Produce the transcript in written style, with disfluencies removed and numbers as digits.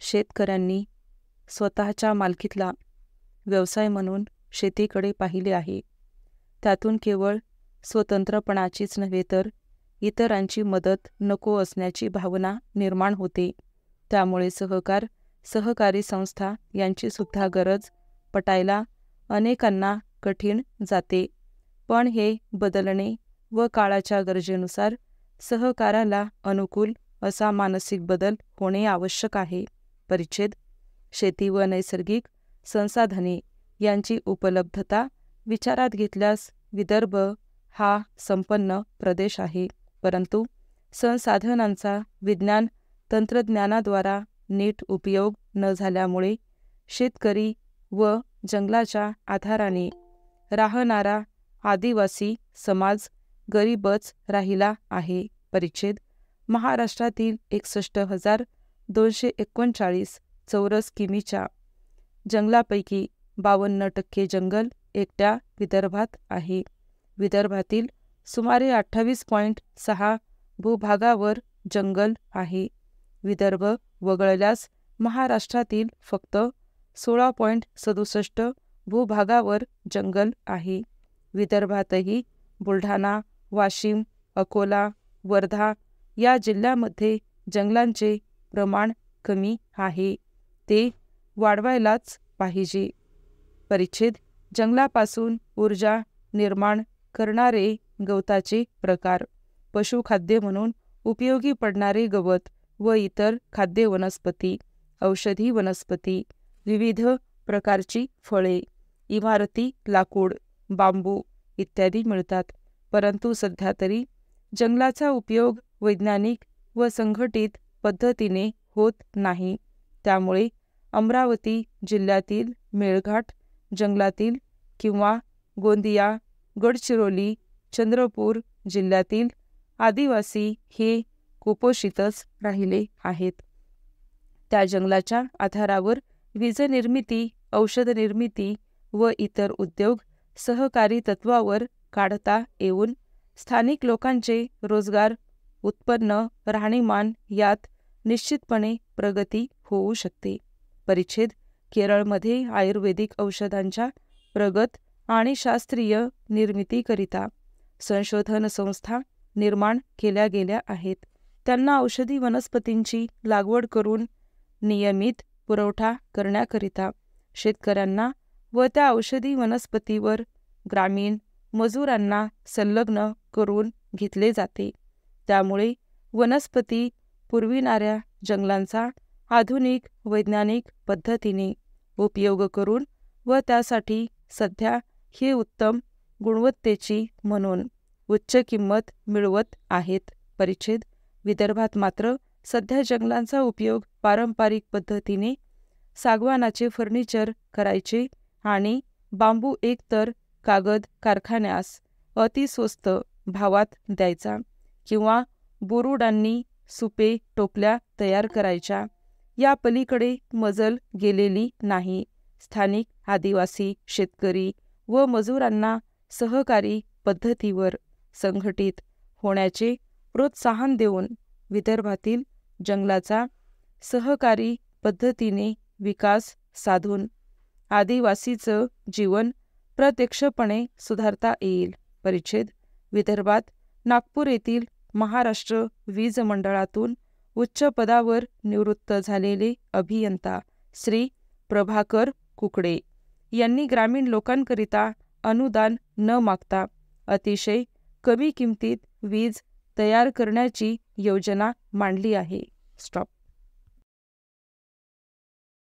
शेतकऱ्यांनी स्वतःच्या मालकीतला व्यवसाय म्हणून शेतीकडे पाहिले आहे. त्यातून केवळ स्वतंत्रपणाचीच नव्हे तर इतरांची मदत नको असण्याची भावना निर्माण होते. त्यामुळे सहकारी संस्था यांची सुद्धा गरज पटायला अनेकांना कठीण जाते. पण हे बदलणे व काळाच्या गरजेनुसार सहकाराला अनुकूल असा मानसिक बदल होणे आवश्यक आहे. परिच्छेद शेती व नैसर्गिक संसाधने यांची उपलब्धता विचारात घेतल्यास विदर्भ हा संपन्न प्रदेश आहे. परंतु संसाधनांचा विज्ञान तंत्रज्ञानाद्वारा नीट उपयोग न झाल्यामुळे शेतकरी व जंगलाच्या आधाराने राहणारा आदिवासी समाज गरीबच राहिला आहे. परिच्छेद महाराष्ट्रातील 61,239 चौरस किमीच्या जंगलापैकी 52% जंगल एकट्या विदर्भात आहे. विदर्भातील सुमारे 28.6 भूभागावर जंगल आहे. विदर्भ वगळल्यास महाराष्ट्रातील फक्त 16.67 भूभागावर जंगल आहे. विदर्भातही बुलढाणा, वाशिम, अकोला, वर्धा या जिल्ह्यामध्ये जंगलांचे प्रमाण कमी आहे. ते वाढवायलाच पाहिजे. परिच्छेद जंगलापासून ऊर्जा निर्माण करणारे गवताचे प्रकार, पशुखाद्य म्हणून उपयोगी पडणारे गवत व इतर खाद्य वनस्पती, औषधी वनस्पती, विविध प्रकारची फळे, इमारती लाकूड, बांबू इत्यादी मिळतात. परंतु सध्या तरी जंगलाचा उपयोग वैज्ञानिक व संघटित पद्धतीने होत नाही. त्यामुळे अमरावती जिल्ह्यातील मेळघाट जंगलातील किंवा गोंदिया, गडचिरोली, चंद्रपूर जिल्ह्यातील आदिवासी हे कुपोषितच राहिले आहेत. त्या जंगलाच्या आधारावर वीज निर्मिती, औषध निर्मिती व इतर उद्योग सहकारी तत्वावर काढता येऊन स्थानिक लोकांचे रोजगार, उत्पन्न, राहणीमान यात निश्चितपणे प्रगती होऊ शकते. परिच्छेद केरळमध्ये आयुर्वेदिक औषधांच्या प्रगत आणि शास्त्रीय निर्मितीकरिता संशोधन संस्था निर्माण केल्या गेल्या आहेत. त्यांना औषधी वनस्पतींची लागवड करून नियमित पुरवठा करण्याकरिता शेतकऱ्यांना व त्या औषधी वनस्पतीवर ग्रामीण मजुरांना संलग्न करून घेतले जाते. त्यामुळे वनस्पती पुरविणाऱ्या जंगलांचा आधुनिक वैज्ञानिक पद्धतीने उपयोग करून व त्यासाठी सध्या ही उत्तम गुणवत्तेची म्हणून उच्च किंमत मिळवत आहेत. परिच्छेद विदर्भात मात्र सध्या जंगलांचा उपयोग पारंपरिक पद्धतीने सागवानाचे फर्निचर करायचे आणि बांबू एकतर कागद कारखान्यास अतिस्वस्त भावात द्यायचा किंवा बुरुडांनी सुपे टोपल्या तयार करायच्या. या पलीकडे मजल गेलेली नाही. स्थानिक आदिवासी शेतकरी व मजुरांना सहकारी पद्धतीवर संघटित होण्याचे प्रोत्साहन देऊन विदर्भातील जंगलाचा सहकारी पद्धतीने विकास साधून आदिवासीचं जीवन प्रत्यक्षपणे सुधारता येईल. परिच्छेद विदर्भात नागपूर येथील महाराष्ट्र वीज मंडळातून उच्च पदावर निवृत्त झालेले अभियंता श्री प्रभाकर कुकडे यांनी ग्रामीण लोकांकरिता अनुदान न मागता अतिशय कमी किमतीत वीज तयार करण्याची योजना मांडली आहे. स्टॉप.